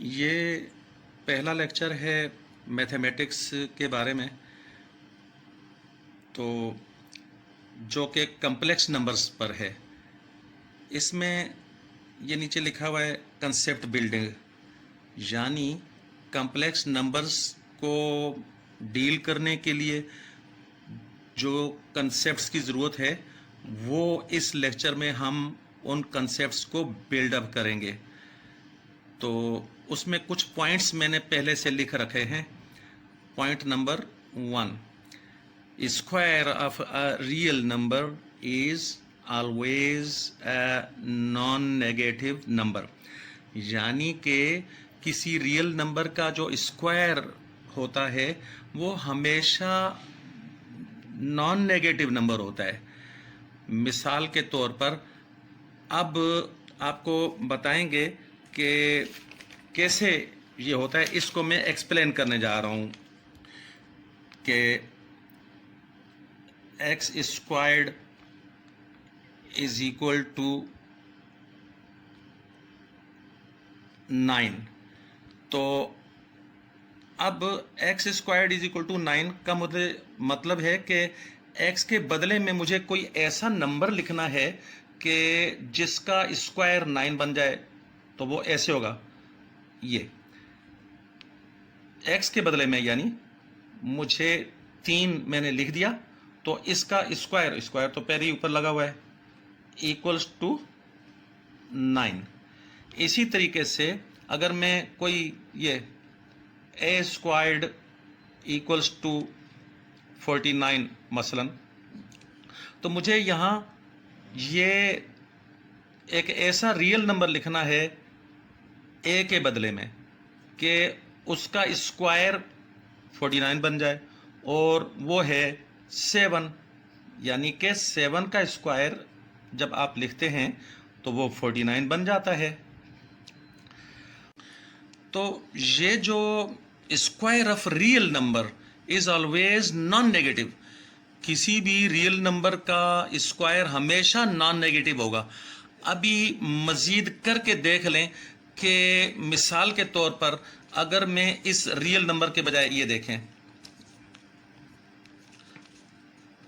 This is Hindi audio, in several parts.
ये पहला लेक्चर है मैथमेटिक्स के बारे में, तो जो कि कम्प्लेक्स नंबर्स पर है। इसमें ये नीचे लिखा हुआ है कंसेप्ट बिल्डिंग, यानी कम्प्लेक्स नंबर्स को डील करने के लिए जो कंसेप्ट्स की ज़रूरत है वो इस लेक्चर में हम उन कंसेप्ट्स को बिल्डअप करेंगे। तो उसमें कुछ पॉइंट्स मैंने पहले से लिख रखे हैं। Point number 1, square of a real number is always a non negative number, यानी कि किसी रियल नंबर का जो स्क्वायर होता है वो हमेशा नॉन नेगेटिव नंबर होता है। मिसाल के तौर पर अब आपको बताएंगे कि कैसे ये होता है। इसको मैं एक्सप्लेन करने जा रहा हूँ कि x squared is equal to 9। तो अब x squared is equal to 9 का मतलब है कि एक्स के बदले में मुझे कोई ऐसा नंबर लिखना है कि जिसका स्क्वायर 9 बन जाए। तो वो ऐसे होगा, ये एक्स के बदले में, यानी मुझे 3 मैंने लिख दिया तो इसका स्क्वायर तो पहले ही ऊपर लगा हुआ है, इक्वल्स टू 9। इसी तरीके से अगर मैं कोई ये ए स्क्वायर्ड इक्वल्स टू 49 मसलन, तो मुझे यहाँ ये एक ऐसा रियल नंबर लिखना है ए के बदले में कि उसका स्क्वायर 49 बन जाए, और वो है 7, यानी कि 7 का स्क्वायर जब आप लिखते हैं तो वो 49 बन जाता है। तो ये जो square of real number is always non negative, किसी भी रियल नंबर का स्क्वायर हमेशा नॉन नेगेटिव होगा। अभी मज़ीद करके देख लें कि मिसाल के तौर पर अगर मैं इस रियल नंबर के बजाय ये देखें,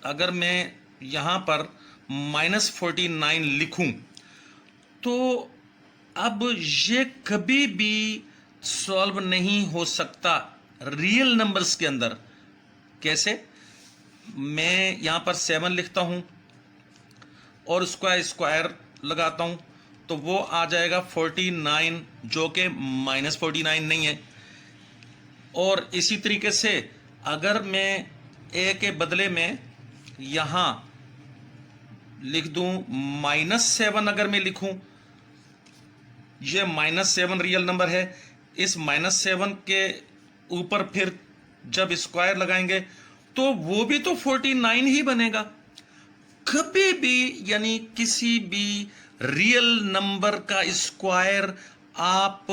अगर मैं यहाँ पर -49 लिखूं तो अब ये कभी भी सॉल्व नहीं हो सकता रियल नंबर्स के अंदर। कैसे? मैं यहाँ पर 7 लिखता हूँ और उसका स्क्वायर लगाता हूँ तो वो आ जाएगा 49, जो कि -49 नहीं है। और इसी तरीके से अगर मैं ए के बदले में यहाँ लिख दूँ -7, अगर मैं लिखूँ, ये -7 रियल नंबर है, इस -7 के ऊपर फिर जब स्क्वायर लगाएंगे तो वो भी तो 49 ही बनेगा। कभी भी, यानी किसी भी रियल नंबर का स्क्वायर आप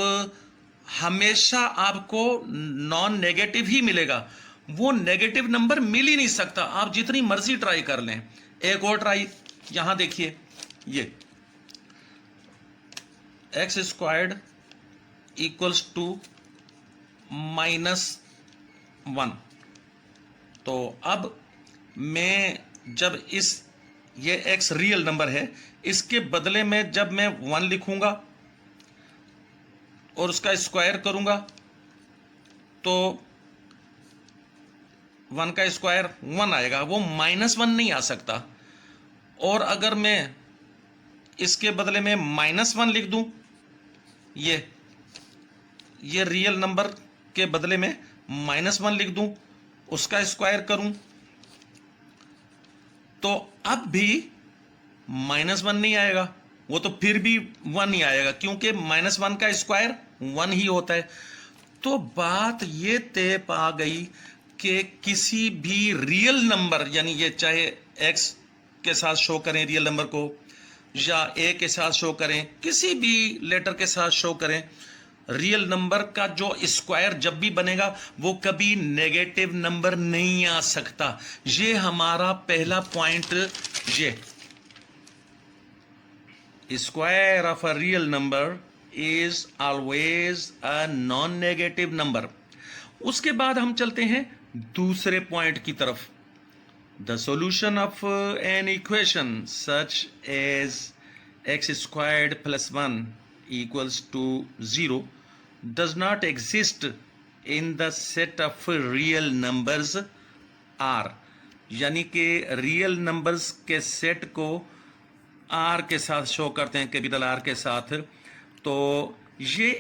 हमेशा आपको नॉन नेगेटिव ही मिलेगा, वो नेगेटिव नंबर मिल ही नहीं सकता, आप जितनी मर्जी ट्राई कर लें। एक और ट्राई, यहां देखिए, ये एक्स स्क्वायर्ड इक्वल्स टू -1। तो अब मैं जब ये एक्स रियल नंबर है, इसके बदले में जब मैं 1 लिखूंगा और उसका स्क्वायर करूंगा तो 1 का स्क्वायर 1 आएगा, वो -1 नहीं आ सकता। और अगर मैं इसके बदले में -1 लिख दूं, ये रियल नंबर के बदले में -1 लिख दूं, उसका स्क्वायर करूं तो अब भी -1 नहीं आएगा, वो तो फिर भी 1 ही आएगा, क्योंकि -1 का स्क्वायर 1 ही होता है। तो बात ये तय पा गई कि किसी भी रियल नंबर, यानी ये चाहे एक्स के साथ शो करें रियल नंबर को, या ए के साथ शो करें, किसी भी लेटर के साथ शो करें, रियल नंबर का जो स्क्वायर जब भी बनेगा वो कभी नेगेटिव नंबर नहीं आ सकता। ये हमारा पहला पॉइंट। ये square of a real number is always a non negative number. उसके बाद हम चलते हैं दूसरे पॉइंट की तरफ। The solution of an equation such as x squared plus 1 equals to 0 does not exist in the set of real numbers R। यानी कि रियल नंबर्स के सेट को R के साथ शो करते हैं, कैपिटल R के साथ। तो ये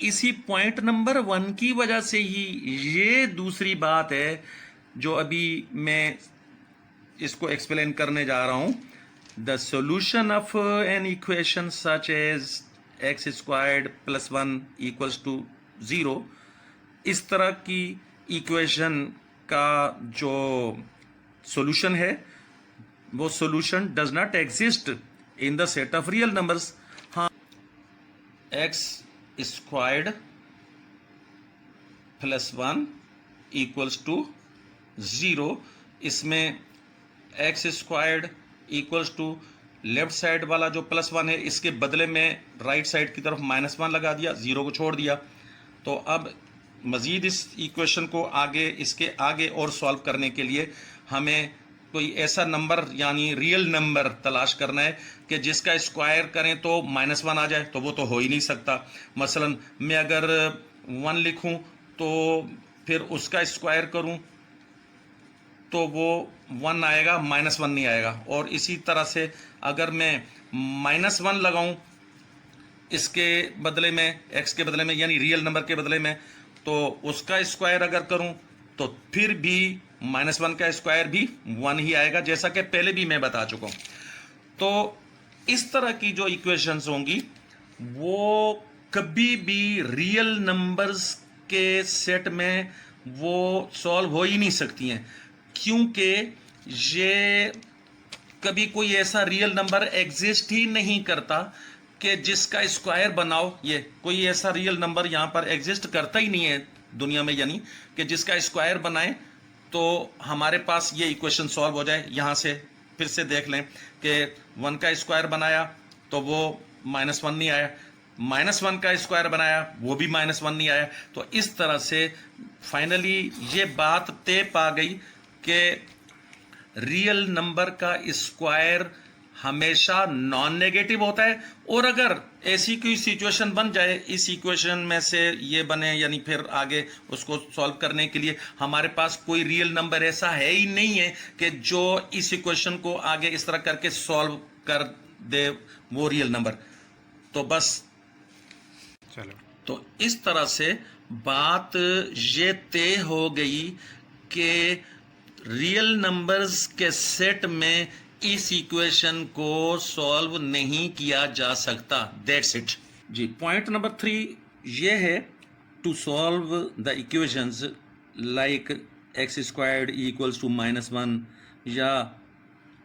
इसी पॉइंट नंबर 1 की वजह से ही ये दूसरी बात है जो अभी मैं इसको एक्सप्लेन करने जा रहा हूं। The solution of an equation such as x squared plus 1 equals to 0, इस तरह की इक्वेशन का जो सॉल्यूशन है वो solution does not exist in the set of real numbers. हाँ, x squared plus 1 equals to 0, इसमें x squared equals to left side वाला जो प्लस 1 है इसके बदले में राइट साइड की तरफ -1 लगा दिया, 0 को छोड़ दिया। तो अब मज़ीद इस इक्वेशन को आगे, इसके आगे और सॉल्व करने के लिए हमें कोई ऐसा नंबर यानी रियल नंबर तलाश करना है कि जिसका स्क्वायर करें तो -1 आ जाए। तो वो तो हो ही नहीं सकता। मसलन मैं अगर 1 लिखूं तो फिर उसका स्क्वायर करूं तो वो 1 आएगा, -1 नहीं आएगा। और इसी तरह से अगर मैं -1 लगाऊं इसके बदले में, x के बदले में यानी रियल नंबर के बदले में, तो उसका स्क्वायर अगर करूं तो फिर भी -1 का स्क्वायर भी 1 ही आएगा, जैसा कि पहले भी मैं बता चुका हूं। तो इस तरह की जो इक्वेशंस होंगी वो कभी भी रियल नंबर्स के सेट में वो सॉल्व हो ही नहीं सकती हैं, क्योंकि ये कभी कोई ऐसा रियल नंबर एग्जिस्ट ही नहीं करता कि जिसका स्क्वायर बनाओ। ये कोई ऐसा रियल नंबर यहाँ पर एग्जिस्ट करता ही नहीं है दुनिया में, यानी कि जिसका स्क्वायर बनाए तो हमारे पास ये इक्वेशन सॉल्व हो जाए। यहाँ से फिर से देख लें कि 1 का स्क्वायर बनाया तो वो -1 नहीं आया, -1 का स्क्वायर बनाया वो भी -1 नहीं आया। तो इस तरह से फाइनली ये बात तय पा गई कि रियल नंबर का स्क्वायर हमेशा नॉन नेगेटिव होता है। और अगर ऐसी कोई सिचुएशन बन जाए, इस इक्वेशन में से ये बने, यानी फिर आगे उसको सॉल्व करने के लिए हमारे पास कोई रियल नंबर ऐसा है ही नहीं है कि जो इस इक्वेशन को आगे इस तरह करके सॉल्व कर दे वो रियल नंबर। तो बस चलो, तो इस तरह से बात ये तय हो गई कि रियल नंबर्स के सेट में इस इक्वेशन को सॉल्व नहीं किया जा सकता। दैट्स इट जी। पॉइंट नंबर 3 ये है, to solve the equations like x squared equals to -1 या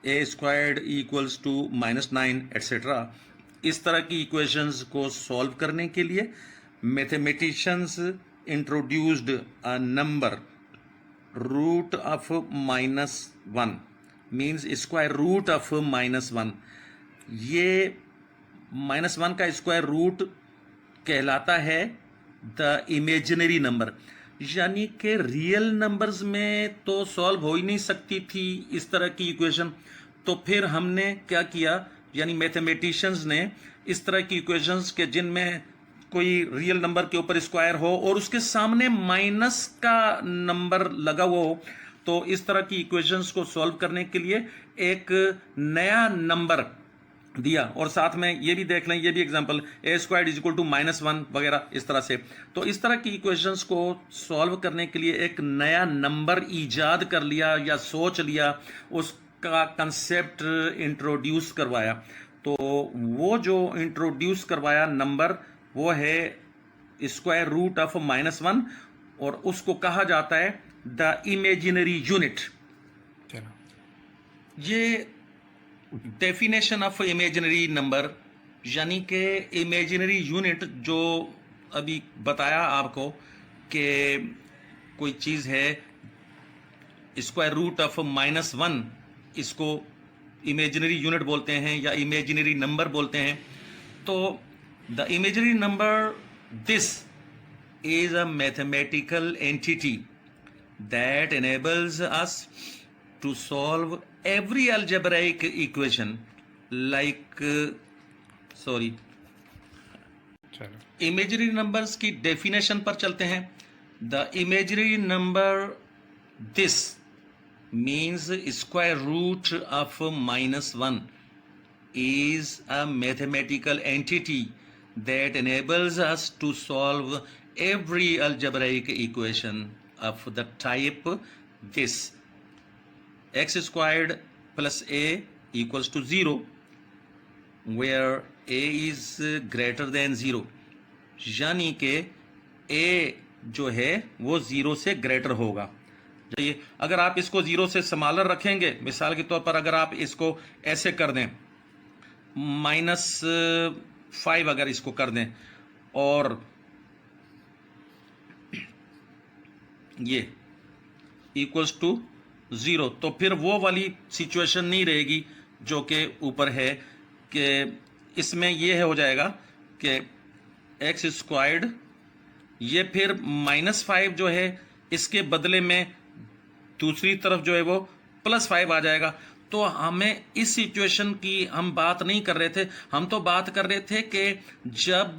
a squared equals to -9 etcetera. इस तरह की इक्वेशंस को सॉल्व करने के लिए mathematicians introduced a number root of -1 means square root of -1। ये -1 का स्क्वायर रूट कहलाता है द इमेजिनरी नंबर, यानी कि रियल नंबर्स में तो सॉल्व हो ही नहीं सकती थी इस तरह की इक्वेशन। तो फिर हमने क्या किया, यानी मैथमेटिशियंस ने इस तरह की इक्वेशंस के जिनमें कोई रियल नंबर के ऊपर स्क्वायर हो और उसके सामने माइनस का नंबर लगा हुआ हो, तो इस तरह की इक्वेशंस को सॉल्व करने के लिए एक नया नंबर दिया। और साथ में ये भी देख लें, ये भी example, a squared is equal to -1 वगैरह इस तरह से। तो इस तरह की इक्वेशंस को सॉल्व करने के लिए एक नया नंबर ईजाद कर लिया या सोच लिया, उसका कंसेप्ट इंट्रोड्यूस करवाया। तो वो जो इंट्रोड्यूस करवाया नंबर वो है स्क्वायर रूट ऑफ -1, और उसको कहा जाता है द इमेजिनरी यूनिट। ये डेफिनेशन ऑफ इमेजिनरी नंबर, यानी कि इमेजिनरी यूनिट जो अभी बताया आपको कि कोई चीज़ है स्क्वायर रूट ऑफ -1, इसको इमेजिनरी यूनिट बोलते हैं या इमेजिनरी नंबर बोलते हैं। तो The imaginary number this is a mathematical entity that enables us to solve every algebraic equation like imaginary numbers की definition पर चलते हैं. The imaginary number this means square root of -1 is a mathematical entity that enables us to solve every algebraic equation of the type this. X squared plus a equals to 0 where a is greater than 0, यानी कि a जो है वो 0 से ग्रेटर होगा. ये अगर आप इसको 0 से स्मॉलर रखेंगे, मिसाल के तौर पर अगर आप इसको ऐसे कर दें, -5 अगर इसको कर दें और ये इक्वल्स टू 0, तो फिर वो वाली सिचुएशन नहीं रहेगी जो कि ऊपर है, कि इसमें ये हो जाएगा कि एक्स स्क्वायर्ड, ये फिर -5 जो है इसके बदले में दूसरी तरफ जो है वो +5 आ जाएगा. तो हमें इस सिचुएशन की हम बात नहीं कर रहे थे, हम तो बात कर रहे थे कि जब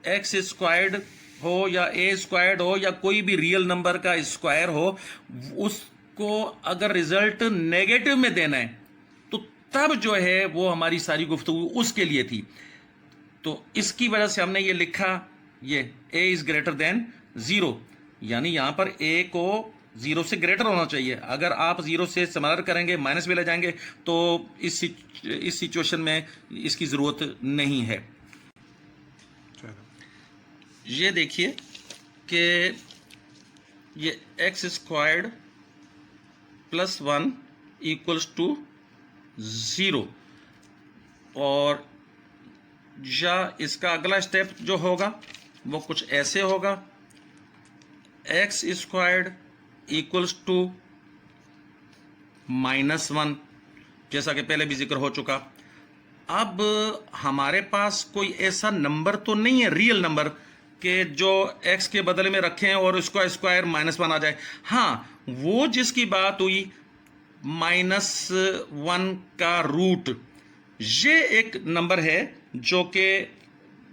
एक्स स्क्वायर्ड हो या ए स्क्वायर्ड हो या कोई भी रियल नंबर का स्क्वायर हो, उसको अगर रिजल्ट नेगेटिव में देना है तो तब जो है वो हमारी सारी गुफ्तगू उसके लिए थी. तो इसकी वजह से हमने ये लिखा, ये a इज ग्रेटर देन 0, यानी यहां पर a को 0 से ग्रेटर होना चाहिए. अगर आप 0 से स्मॉलर करेंगे, माइनस में ले जाएंगे, तो इस सिचुएशन में इसकी ज़रूरत नहीं है. ये देखिए कि ये एक्स स्क्वायर्ड +1 इक्वल्स टू 0, और या इसका अगला स्टेप जो होगा वो कुछ ऐसे होगा, एक्स स्क्वायर्ड इक्वल्स टू -1, जैसा कि पहले भी जिक्र हो चुका. अब हमारे पास कोई ऐसा नंबर तो नहीं है, रियल नंबर, कि जो x के बदले में रखें और उसका स्क्वायर -1 आ जाए. हाँ, वो जिसकी बात हुई -1 का रूट, ये एक नंबर है जो कि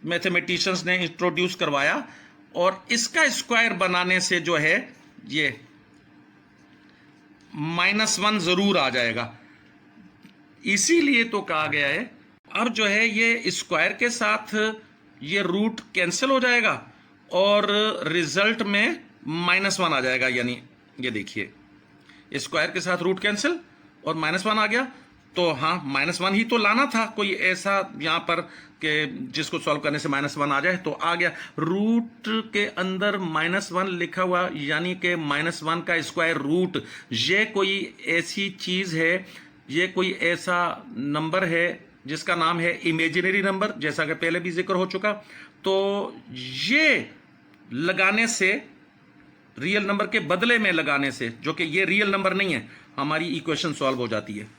मैथमेटिशियंस ने इंट्रोड्यूस करवाया, और इसका स्क्वायर बनाने से जो है ये -1 जरूर आ जाएगा. इसीलिए तो कहा गया है. अब जो है ये स्क्वायर के साथ ये रूट कैंसिल हो जाएगा और रिजल्ट में -1 आ जाएगा. यानी ये देखिए, स्क्वायर के साथ रूट कैंसिल और -1 आ गया. तो हाँ, -1 ही तो लाना था, कोई ऐसा यहाँ पर कि जिसको सॉल्व करने से -1 आ जाए, तो आ गया. रूट के अंदर -1 लिखा हुआ, यानी कि -1 का स्क्वायर रूट, ये कोई ऐसी चीज़ है, ये कोई ऐसा नंबर है जिसका नाम है इमेजिनरी नंबर, जैसा कि पहले भी जिक्र हो चुका. तो ये लगाने से, रियल नंबर के बदले में लगाने से, जो कि ये रियल नंबर नहीं है, हमारी इक्वेशन सॉल्व हो जाती है.